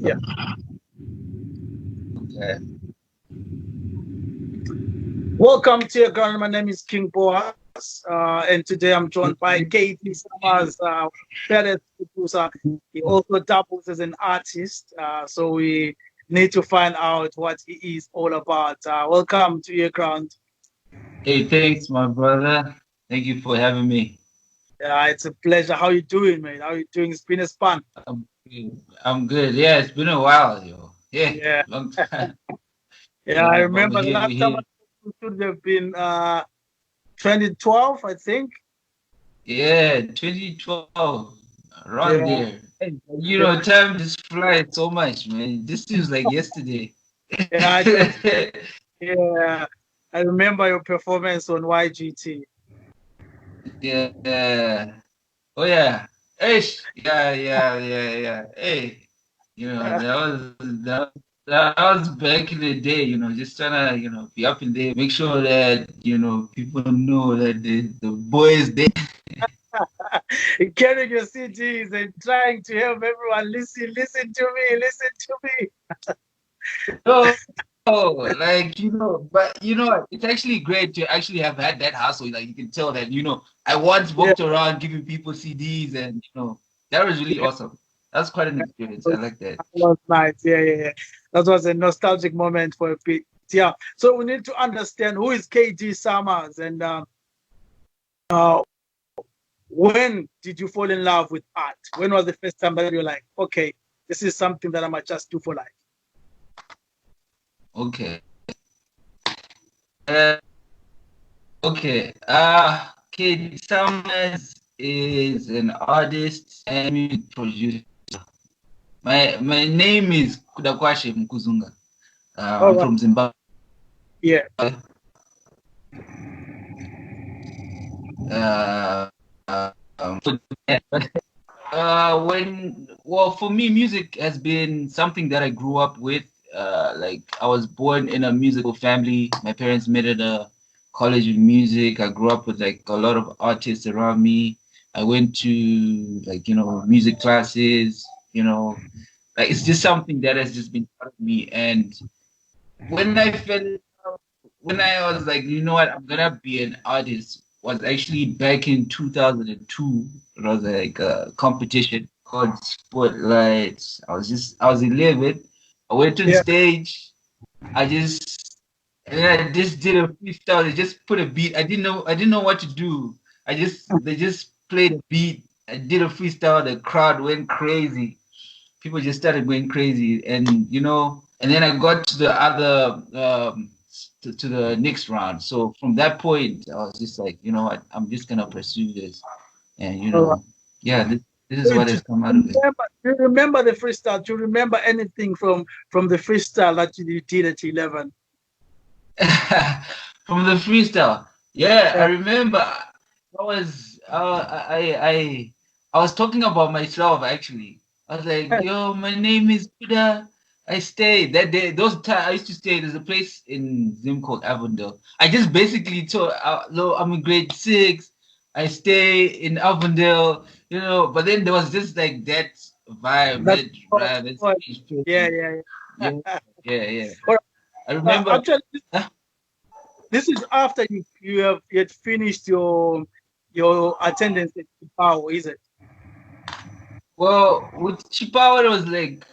Yeah. Okay. Welcome to your ground. My name is King Boaz, and today I'm joined by Kd Summerz, Kd producer. He also doubles as an artist, so we need to find out what he is all about. Welcome to your ground. Hey, thanks, my brother. Thank you for having me. It's a pleasure. How you doing, man? How you doing? It's been a span. I'm good. Yeah, it's been a while, yo. Yeah, Yeah, long time. yeah. I Yeah, but remember the last we time I here. should have been 2012, I think. Yeah, 2012, around Yeah, there. Hey, time just flies so much, man. This seems like yesterday. yeah. Yeah, I remember your performance on YGT. Yeah. Oh yeah. Hey. Yeah. Hey, that was back in the day. Just trying to be up in there, make sure that people know that the boys there. Carrying your CDs and trying to help everyone listen to me, listen to me. Oh, like but it's actually great to actually have had that hustle. Like you can tell that I once Yeah, walked around giving people CDs, and that was really yeah, awesome. That's quite an experience. I like that. that was nice. Yeah. That was a nostalgic moment for a bit. Yeah. So we need to understand who is Kd Summerz and uh, when did you fall in love with art? When was the first time that you're like, okay, this is something that I might just do for life? Okay. Uh, okay. Kd Summerz is an artist and music producer. My name is Kudakwashe Mukuzunga. All I'm right. from Zimbabwe. Yeah. Uh, so, for me, music has been something that I grew up with. Like I was born in a musical family. My parents met at a college of music. I grew up with like a lot of artists around me. I went to like music classes. Like it's just something that has just been part of me. And when I fell when I was like, you know what, I'm gonna be an artist, was actually back in 2002. It was like a competition called Spotlights. I was 11. I went on Yeah. stage. I just and then I just did a freestyle. They just put a beat. I didn't know what to do. They just played a beat. I did a freestyle. The crowd went crazy. People just started going crazy, and then I got to the other to the next round. So from that point, I was just like, you know what, I'm just gonna pursue this, and All right. yeah, this is Do what has come out of it. you remember the freestyle? Do you remember anything from the freestyle that you did at 11? From the freestyle, yeah, I Yeah. remember. I was talking about myself actually. I was like, yo, my name is Kuda. I stay that day. Those time I used to stay. There's a place in Zim called Avondale. I just basically told, no, I'm in grade 6. I stay in Avondale, But then there was just like that vibe, That's that stage yeah, presence. yeah, Yeah, yeah. yeah. All right. I remember. Actually, this is after you had finished your attendance at Power, is it? Well, with Chipao, it was like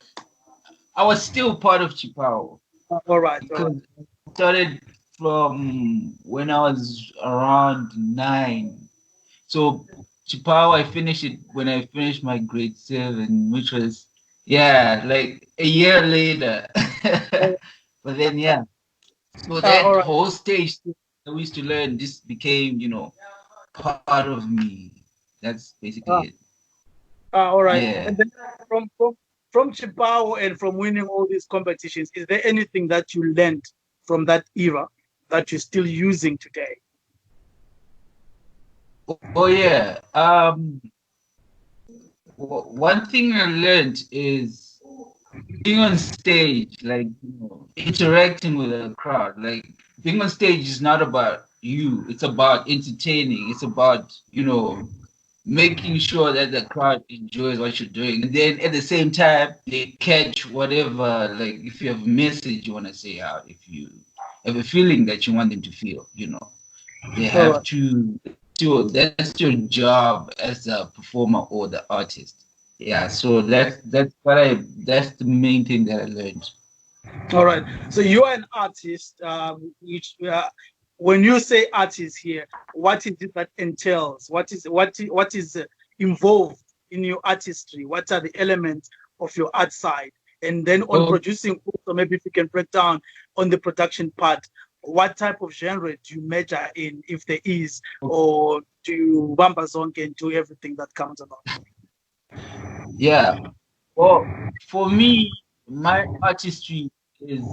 I was still part of Chipao All right, all right. because I started from when I was around 9. So Chipao, I finished it when I finished my grade 7, which was like a year later. But then so All that right. whole stage that we used to learn just became part of me. That's basically Uh, it. all right. Yeah. And then from Chipao and from winning all these competitions, is there anything that you learned from that era that you're still using today? Oh yeah. One thing I learned is being on stage, like interacting with a crowd. Like being on stage is not about you; it's about entertaining. It's about making sure that the crowd enjoys what you're doing, and then at the same time they catch whatever, like if you have a message you want to say out, if you have a feeling that you want them to feel, they have to. That's your job as a performer or the artist. Yeah, so that's that's the main thing that I learned. All right. So you are an artist. Which when you say artist here, what is it that entails? What is involved in your artistry? What are the elements of your art side? And then on producing, also maybe if you can break down on the production part, what type of genre do you major in, if there is, or do you bamba zonke and do everything that comes along? Yeah. Well, for me, my artistry is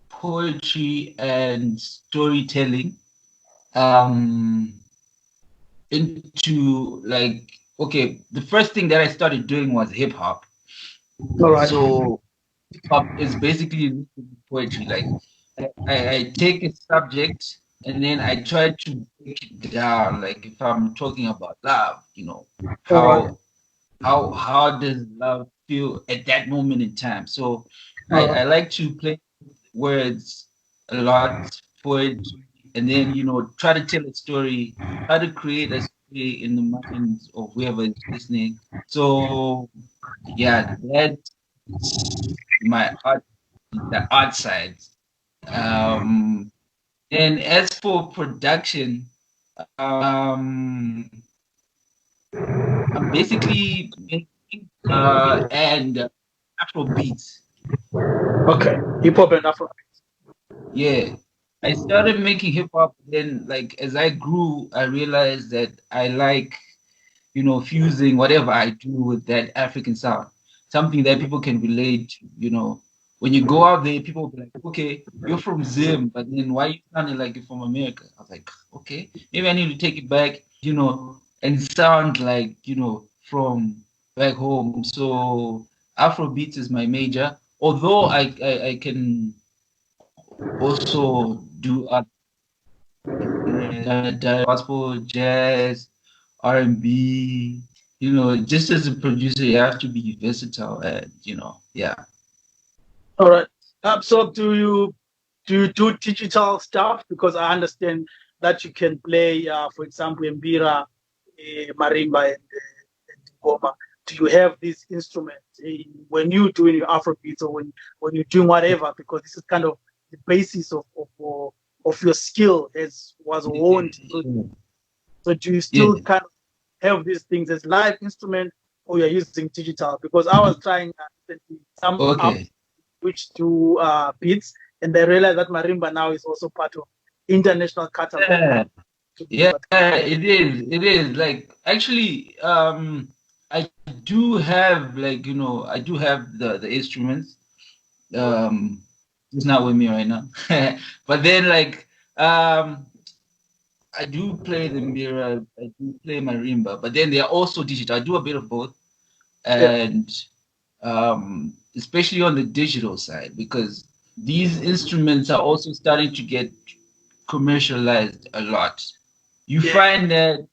poetry and storytelling. Into like, okay, the first thing that I started doing was hip hop. All right. So hip hop is basically poetry. Like I take a subject and then I try to break it down. Like if I'm talking about love, how does love feel at that moment in time? So I like to play words a lot, poetry, and then try to tell a story, try to create a story in the minds of whoever is listening. So yeah, that's my art, the art side. And as for production, I'm basically making and Afro beats. Okay, hip hop and Afro beats. Yeah, I started making hip hop. Then, like as I grew, I realized that I like, fusing whatever I do with that African sound, something that people can relate to. When you go out there, people will be like, "Okay, you're from Zim, but then why you sounding like you're from America?" I was like, "Okay, maybe I need to take it back, and sound like from back home." So Afro beats is my major, although I can also do gospel, jazz, R&B. Just as a producer, you have to be versatile, and yeah. All right. So do you do digital stuff? Because I understand that you can play, for example, mbira, marimba, and goma. Do you have these instruments when you're doing your Afrobeats, or when you're doing whatever? Because this is kind of the basis of your skill, as was honed. So do you still kind of have these things as live instrument, or you're using digital? Because I was trying some which do beats, and they realized that marimba now is also part of international catalog. Yeah, it is. It is. Like actually, I do have I do have the instruments. It's not with me right now, but then I do play the mbira, I do play marimba, but then they are also digital. I do a bit of both, and especially on the digital side, because these instruments are also starting to get commercialized a lot. You find that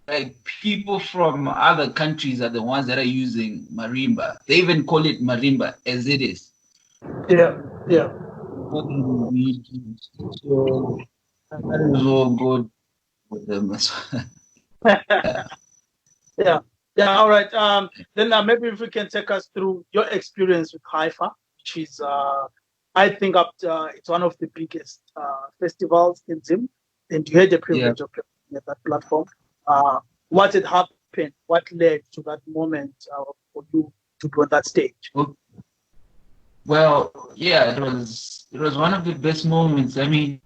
like people from other countries are the ones that are using marimba. They even call it marimba as it is. Yeah. So that is all good with them. Yeah. All right. Then maybe if we can take us through your experience with Haifa, which is I think it's one of the biggest festivals in Zim, and you had the privilege of playing at that platform. What had happened? What led to that moment for you to be on that stage? Well, yeah, it was one of the best moments. I mean,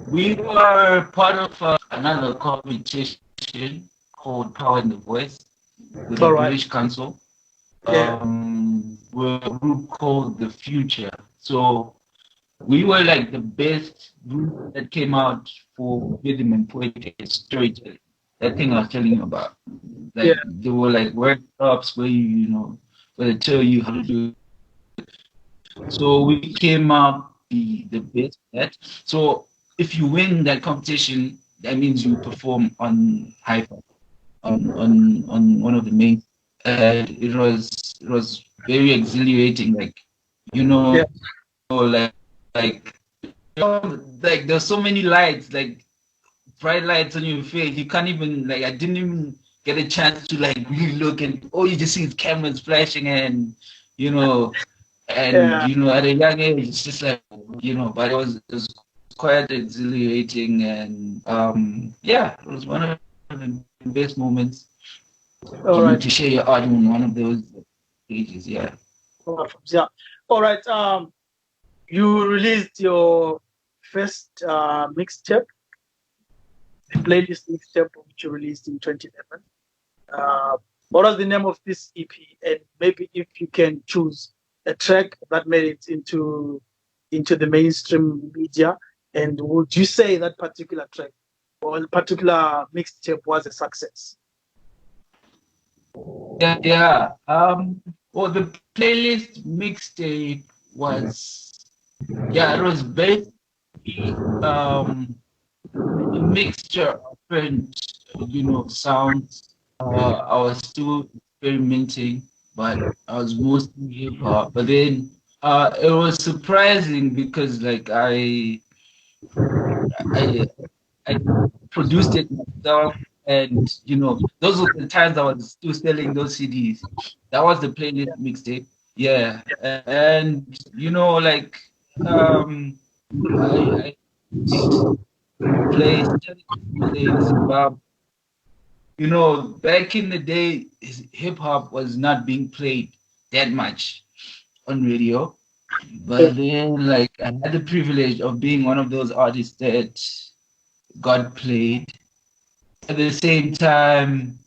we were part of another competition called Power in the Voice with the British Council. We're a group called The Future. So we were like the best group that came out for rhythm and poetry and storytelling. That thing I was telling you about. Like there were like workshops where where they tell you how to do it. So we came out the best at. So if you win that competition, that means you perform on Hyper, on one of the main. And it was very exhilarating. Like, you know, Yeah. like like there's so many lights, like bright lights on your face. You can't even like, I didn't even get a chance to like really look, and all you just see is cameras flashing, and you know, Yeah. at a young age it's just like, but it was quite exhilarating, and yeah, it was one of the best moments, All right. to share your art on one of those stages. Yeah. Yeah. All right. You released your first mixtape, the playlist mixtape, which you released in 2011. What was the name of this EP? And maybe if you can choose a track that made it into the mainstream media, and would you say that particular track or particular mixtape was a success? Yeah. Well, the playlist mixtape was, it was basically a mixture of different, sounds. I was still experimenting, but I was mostly hip hop. But then it was surprising because like I produced it myself, and those were the times I was still selling those CDs. That was the playlist mixtape. Yeah, and like I play in Zimbabwe. Back in the day, hip hop was not being played that much on radio. But then, like, I had the privilege of being one of those artists that got played. At the same time,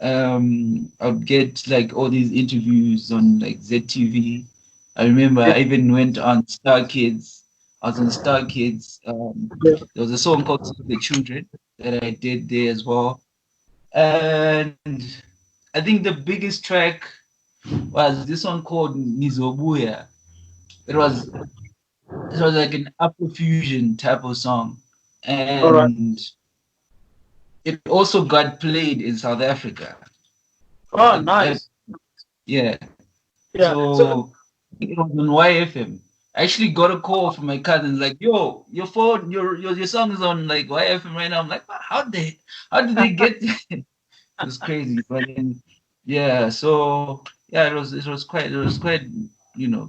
I'd get like all these interviews on like ZTV. I remember I even went on Star Kids. I was on Star Kids. There was a song called Save the Children that I did there as well. And I think the biggest track was this one called Nizobuya. It was like an Afrofusion type of song. And it also got played in South Africa. Oh, nice. Yeah. So it was on YFM. I actually got a call from my cousins like, "Yo, your phone, your song is on like YFM right now." I'm like, how did they get it? It was crazy. But then, yeah. So yeah, it was quite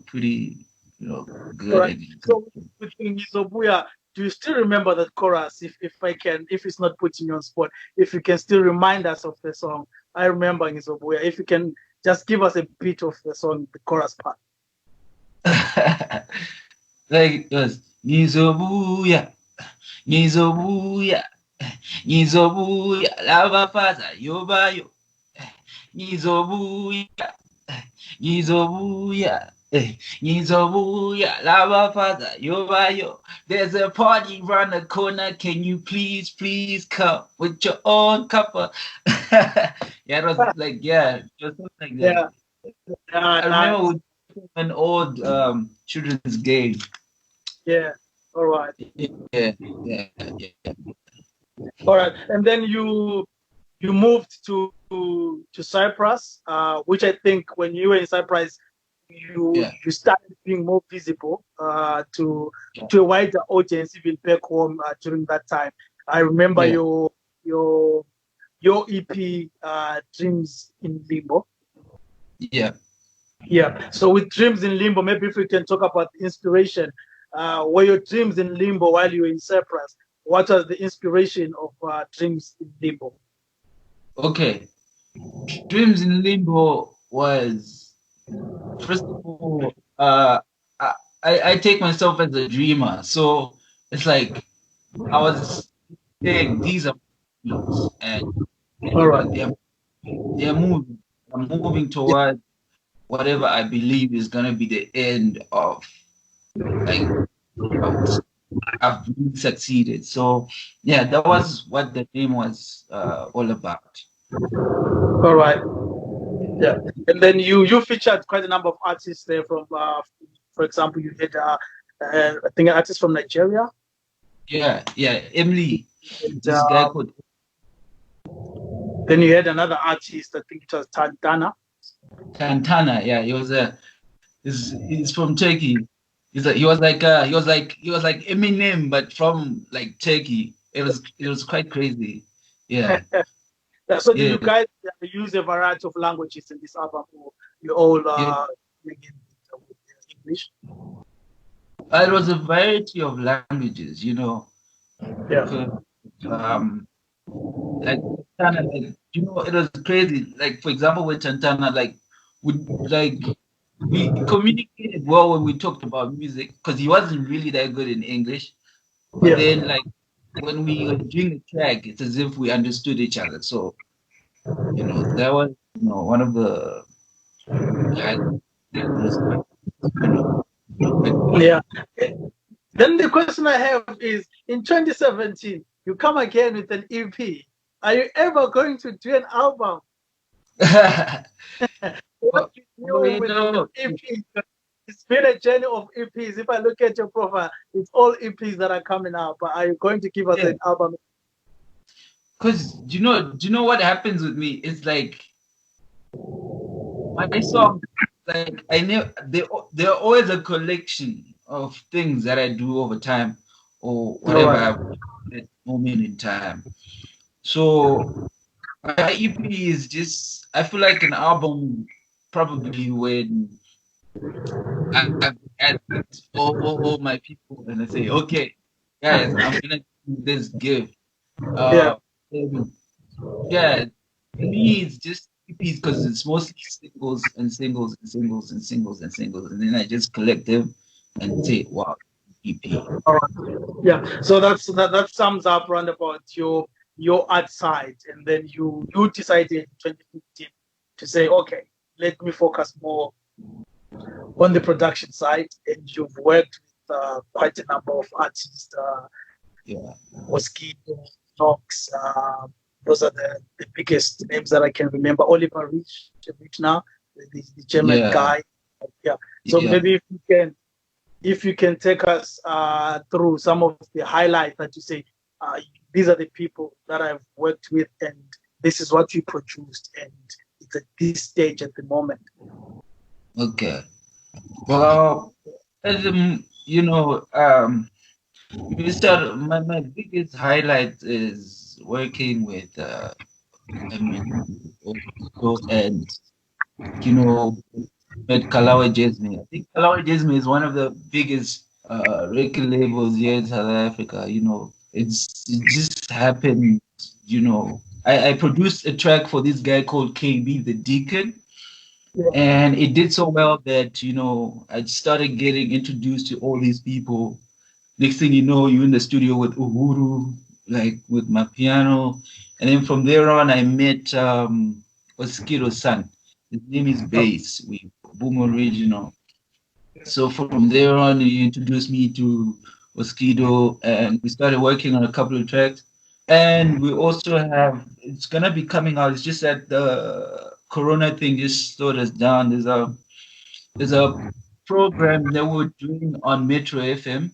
pretty good. Right. So with Nizobuya, do you still remember that chorus? If it's not putting you on spot, if you can still remind us of the song. I remember Nizobuya. If you can just give us a bit of the song, the chorus part. Like it was Nizobuya, Nizobuya, Nizobuya, lava faza yobayo, Nizobuya, Nizobuya. Nizobuya, lava faza yobayo. There's a party round the corner. Can you please come with your own cuppa? It was like, it was something like that. I remember an old children's game. Yeah. All right. Yeah. All right. And then you moved to Cyprus, which I think when you were in Cyprus, you started being more visible to a wider audience, even back home during that time. I remember your EP, Dreams in Limbo. Yeah. So with Dreams in Limbo, maybe if we can talk about the inspiration. Were your dreams in limbo while you were in Cyprus? What was the inspiration of Dreams in Limbo? Okay. Dreams in Limbo was, first of all, I take myself as a dreamer. So it's like I was saying these are dreams, and they're moving. I'm moving towards whatever I believe is gonna be the end of, like, I've really succeeded. So yeah, that was what the name was all about. All right. Yeah, and then you featured quite a number of artists there from, for example, you had I think an artist from Nigeria. Yeah, Emily. And, This guy called then you had another artist, I think it was Tantana. Tantana. Yeah, he's from Turkey. He was like Eminem, but from like Turkey. It was quite crazy. Yeah, So did yeah, you guys use a variety of languages in this album, or you all yeah. begin with English? It was a variety of languages, Yeah. 'cause, um, like Tantana, it was crazy. Like for example, with Tantana, we like we communicated well when we talked about music because he wasn't really that good in English. But Yeah. then, like when we were doing the track, it's as if we understood each other. So that was one of the highlights. It was you know quite cool. Yeah. Then the question I have is, in 2017, you come again with an EP. Are you ever going to do an album? What Well, you well, do with EPs? It's been a journey of EPs. If I look at your profile, it's all EPs that are coming out. But are you going to give us yeah, an album? because do you know what happens with me? It's like my songs, like I know they're always a collection of things that I do over time or All whatever I right. want at that moment in time. So my EP is just, I feel like an album probably when I've had all my people and I say, okay, guys, I'm gonna do this gift. Yeah. And yeah, to me it's just EPs because it's mostly singles and singles and singles and singles and singles, and then I just collect them and say, wow, EP. All right. Yeah. So that sums up round about your art side, and then you decided in 2015 to say, okay, let me focus more on the production side, and you've worked with quite a number of artists, Yeah, Mosquito, Knox. Those are the biggest names that I can remember. Oliver Rich now, the German yeah, guy. Yeah. So yeah. maybe if you can take us through some of the highlights that you say, these are the people that I've worked with, and this is what we produced, and it's at this stage at the moment. Okay. Well, as my biggest highlight is working with also and you know met Kalawa Jasmine. I think Kalawa Jasmine is one of the biggest record labels here in South Africa. It just happened. I produced a track for this guy called KB the Deacon, and it did so well that I started getting introduced to all these people. Next thing you know, you're in the studio with Uhuru, like with my piano. And then from there on, I met Oskiro's son. His name is Bass. We Boom Original. So from there on, he introduced me to Oskido, and we started working on a couple of tracks. And we also it's gonna be coming out. It's just that the Corona thing just slowed us down. There's a program that we're doing on Metro FM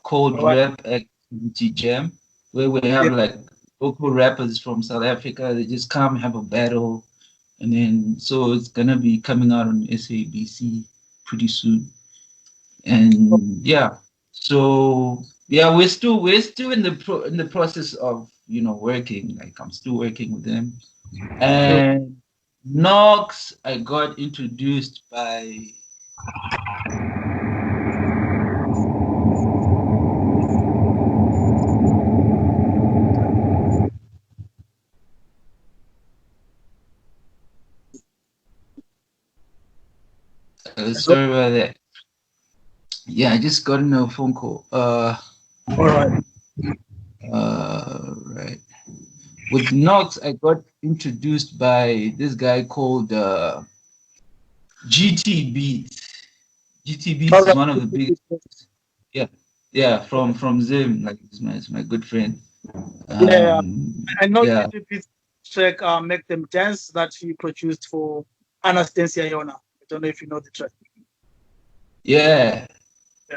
called All right. Rap Activity Jam, where we Yeah. have like local rappers from South Africa. They just come have a battle, and then so it's gonna be coming out on SABC pretty soon. And yeah, so yeah, we're still in the process of working. Like I'm still working with them. And Knox, I got introduced by. Sorry about that. Yeah, I just got a phone call. All right. Right. With Knox, I got introduced by this guy called GT Beats. GT All Beats is right. one of the biggest. Yeah, yeah, from Zim. Like it's my good friend. Yeah. I know Yeah, this track, Make Them Dance, that he produced for Anastasia Yona. I don't know if you know the track. yeah,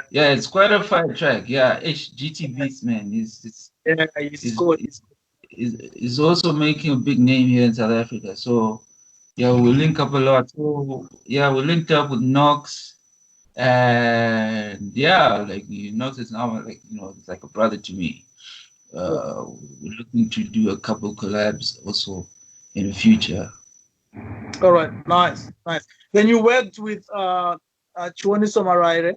Yeah, it's quite a fire track. Yeah, HGT Beats, man, It's good. is also making a big name here in South Africa. So yeah, we link up a lot. So yeah, we linked up with Knox, and yeah, like Knox is now like it's like a brother to me. We're looking to do a couple collabs also in the future. All right, nice. Then you worked with Kd Summerz.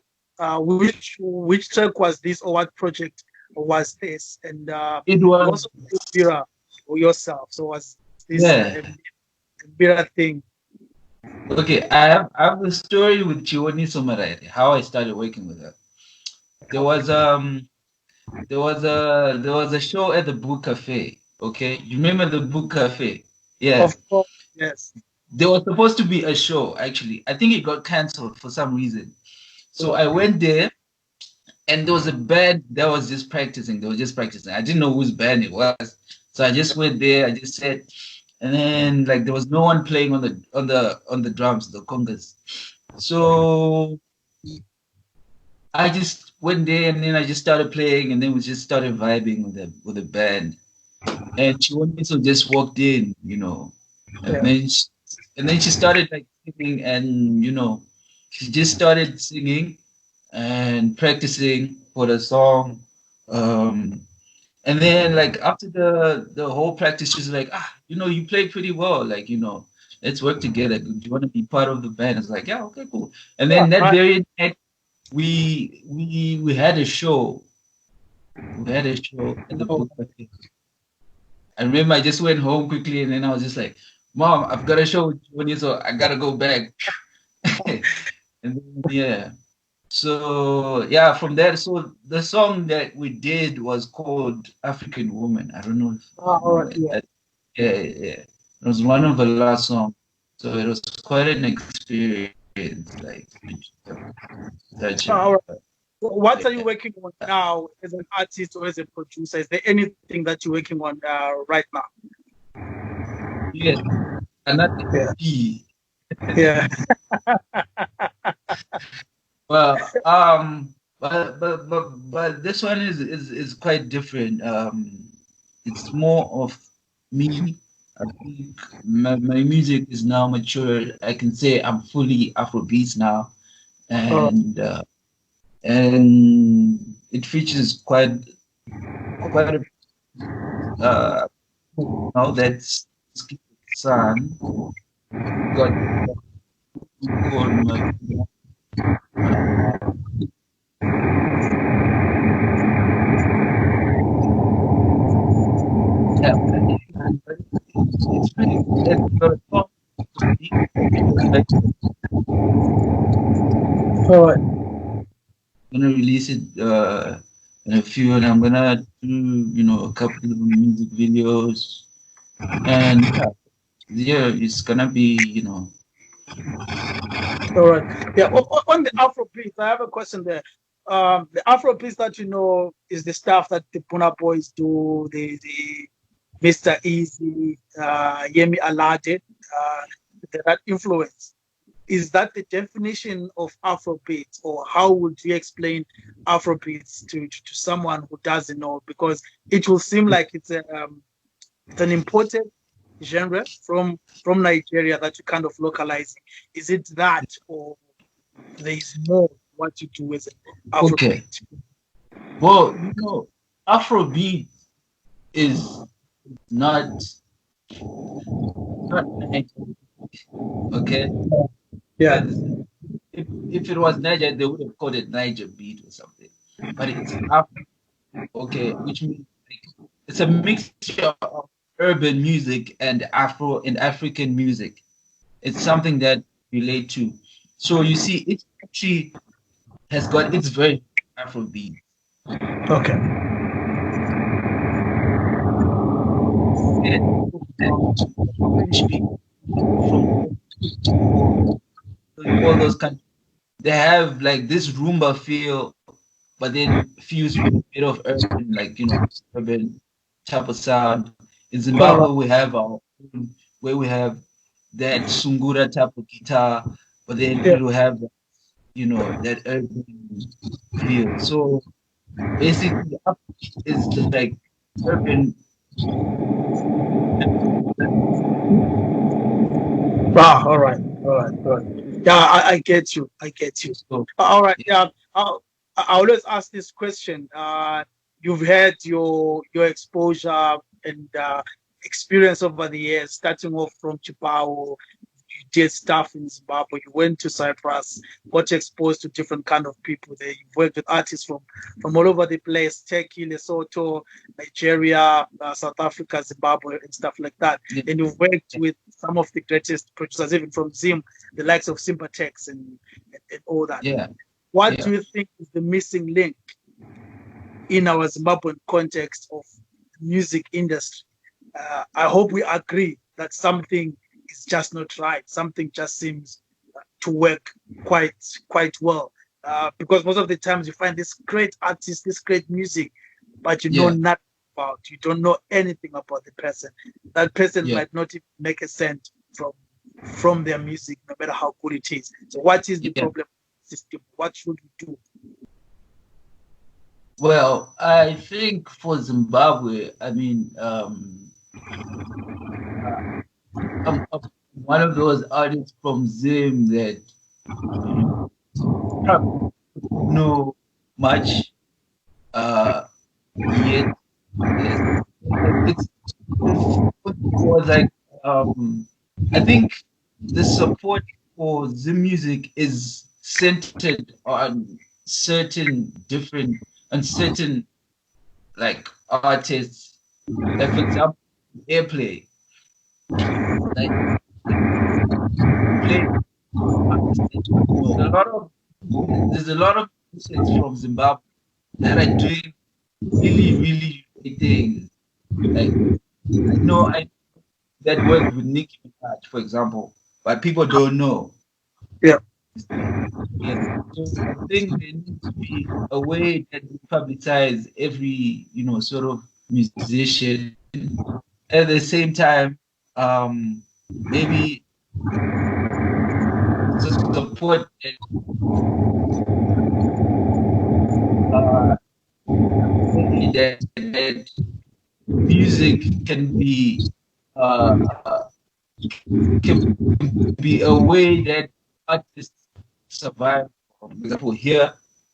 Which track was this, or what project was this? And It you was also did Bira yourself. So was this yeah. a Bira thing? Okay, I have a story with Kd Summerz, how I started working with her. There was a show at the Book Cafe. Okay, you remember the Book Cafe? Yeah. Of course, yes. There was supposed to be a show actually. I think it got cancelled for some reason. So I went there, and there was a band that was just practicing. They were just practicing. I didn't know whose band it was, so I just went there. I just said, and then like there was no one playing on the drums, the congas. So I just went there, and then I just started playing, and then we just started vibing with the band. And Chiwoniso just walked in, and then she started like singing, and she just started singing and practicing for the song. And then like after the whole practice, she's like, you play pretty well, like let's work together. Do you want to be part of the band? It's like, yeah, okay, cool. And then that very night, we had a show. We had a show at the Book Cafe. I remember I just went home quickly, and then I was just like, Mom, I've got a show with you, so I gotta go back. And then, yeah. So yeah, from there, so the song that we did was called African Woman. I don't know if yeah. It was one of the last songs. So it was quite an experience, like What are you working on now as an artist or as a producer? Is there anything that you're working on right now? Yes, another EP. Yeah. Well, but this one is quite different. It's more of me. I think my music is now mature. I can say I'm fully Afrobeats now, and it features quite a now that's son got it's pretty good. All right. I'm gonna release it in a few, and I'm gonna do a couple of music videos, and yeah, it's gonna be All right. Yeah. On the Afrobeats, I have a question there. The Afrobeats that is the stuff that the Puna Boys do, the Mr. Easy, Yemi Alade, that influence. Is that the definition of Afrobeats, or how would you explain Afrobeats to someone who doesn't know? Because it will seem like it's an imported genre from Nigeria that you kind of localizing. Is it that, or there is more what you do with Afrobeat? Okay. Well, Afrobeat is not okay. Yeah. If it was Niger, they would have called it Niger beat or something. But it's Afro, okay, which means it's a mixture of urban music and African music. It's something that relate to. So you see, it actually has got its version of Afrobeat. Okay. From all those countries, they have like this rumba feel, but then fused with a bit of urban, like urban type of sound. In Zimbabwe, we have our own, where we have that sungura type of guitar, but then we have that urban feel. So basically, up is like urban. Ah, all right. Yeah, I get you. So All right. Yeah. I always ask this question. You've had your exposure and experience over the years, starting off from Chipao. You did stuff in Zimbabwe. You went to Cyprus, got exposed to different kind of people there. You've worked with artists from all over the place: Turkey, Lesotho, Nigeria, South Africa, Zimbabwe, and stuff like that. yeah, And you've worked with some of the greatest producers, even from Zim, the likes of Sympatex and all that. yeah, What yeah, do you think is the missing link in our Zimbabwean context of music industry? I hope we agree that something is just not right. Something just seems to work quite well. Because most of the times you find this great artist, this great music, but you know yeah, nothing about. You don't know anything about the person. That person yeah, might not even make a cent from their music, no matter how good it is. So, what is the yeah. problem system? What should we do? Well, I think for Zimbabwe, I mean, I'm one of those artists from Zim that probably don't know much yet. Yes, it's it was like I think the support for Zim music is centered on certain like artists. Like for example, airplay. Like play there's a lot of musicians from Zimbabwe that are doing really great things. Like I that work with Nicki Minaj, for example, but people don't know. Yeah. Yeah. So I think there needs to be a way that we publicize every, sort of musician. At the same time, maybe to support uh, that music can be a way that artists survive. For example, here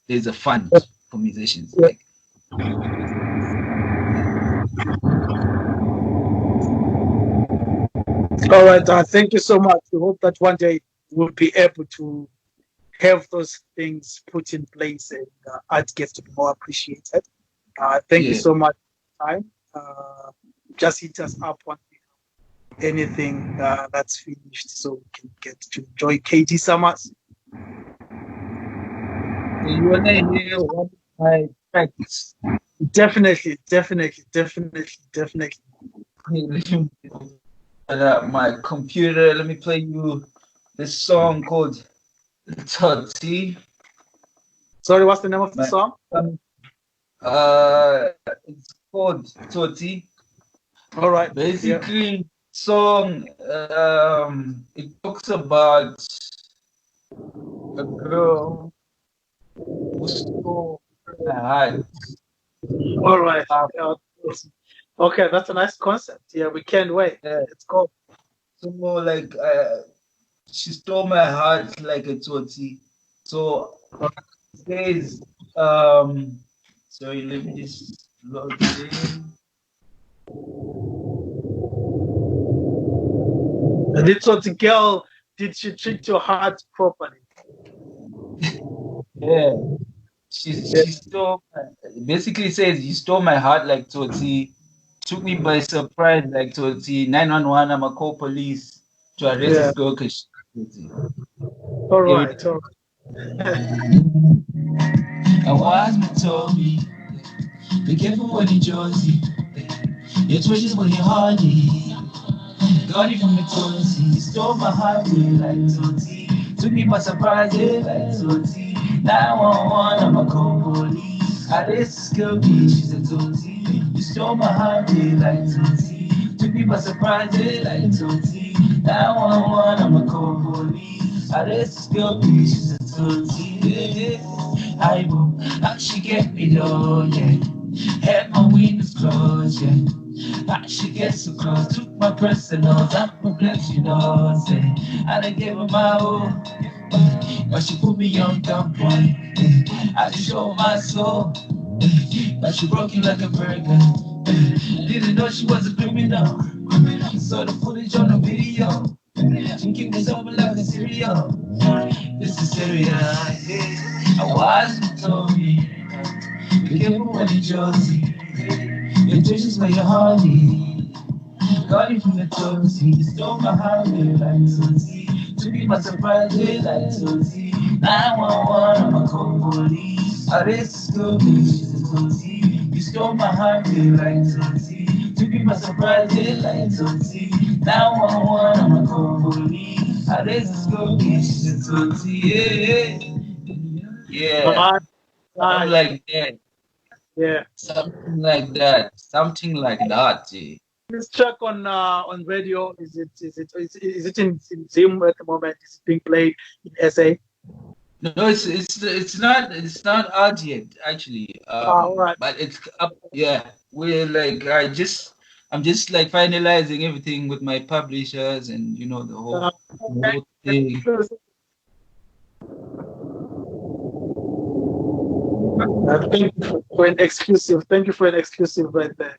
there's a fund for musicians. Yeah. Like, All right. Thank you so much. We hope that one day we'll be able to have those things put in place and art gets to be more appreciated. Thank you yeah, so much for your time. Just hit us up once we have anything that's finished so we can get to enjoy Kd Summerz. so you wanna hear one of my tracks? Definitely. My computer. Let me play you this song called Toti. Sorry, what's the name of the song? It's called Toti. All right. Basically, song it talks about a girl who stole her heart. All right. Okay, that's a nice concept. Yeah, we can't wait. Yeah. Let's go. So like she stole my heart like a Toti. So it says sorry, let me just log in. This sort of girl, did she treat your heart properly? Yeah. She stole basically says you stole my heart like Toti, took me by surprise like Toti, 911, I'm a call police to arrest this girl because she's Toti. All right. I was my Toby. Be careful when you Josie. Your twitches when you hardy. Got it from the Toti. Stole my heart like Toti. Took me by surprise like Toti. 911, I'm a call police. I this girl be, she's a Toti. You stole my heart like Toti. Took me by surprise like Toti. 911, I'm a call police. I this girl be, she's a Toti. so yeah. I will, how she get me low, yeah. Had my windows closed, yeah. How she get so close, took my personals, I'm perplexed, you know, say. I done gave her my all, but she put me on gunpoint. I just showed my soul, but she broke it like a burger. Didn't know she was a criminal. Saw the footage on the video. She kicked me over like a cereal. This is serious. I wasn't told me. Be careful when you Josie. Your traditions where your honey. Got it from the Josie. You stole my heart like Josie. To be my surprise like Josie. 911, I'm a cold police. I raised the school, she's a Josie. You stole my heart like Josie. To be my surprise like Josie. 911, I'm a cold police. I raised the school, she's a Josie. Yeah. Something like that. Yeah. Something like that. Something like that. Yeah. This track on radio, is it in Zim at the moment? Is it being played in SA? No, it's not out yet actually. Right. But it's up. Yeah, we're like I'm just like finalizing everything with my publishers and the whole thing. Thank you for an exclusive. Thank you for an exclusive right there.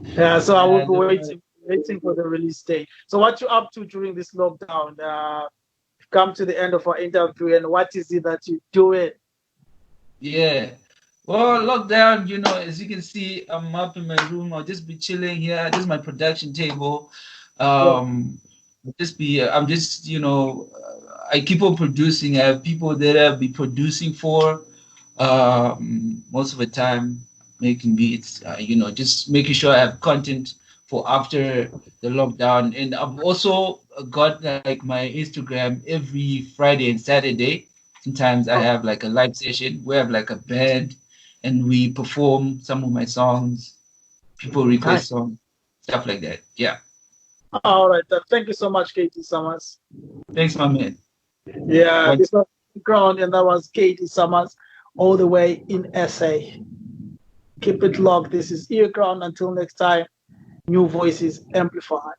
Yeah, so I will be waiting for the release date. So what you up to during this lockdown? We've come to the end of our interview, and what is it that you doing? Yeah. Well, lockdown, as you can see, I'm up in my room. I'll just be chilling here. This is my production table. I'm just, I keep on producing. I have people that I'll be producing for most of the time, making beats, just making sure I have content for after the lockdown. And I've also got like my Instagram every Friday and Saturday. Sometimes I have like a live session. We have like a band and we perform some of my songs. People request songs, stuff like that. Yeah. All right. Thank you so much, Kd Summerz. Thanks, my man. Yeah, this was earGROUND, and that was Kd Summerz all the way in SA. Keep it locked. This is earGROUND. Until next time, new voices amplified.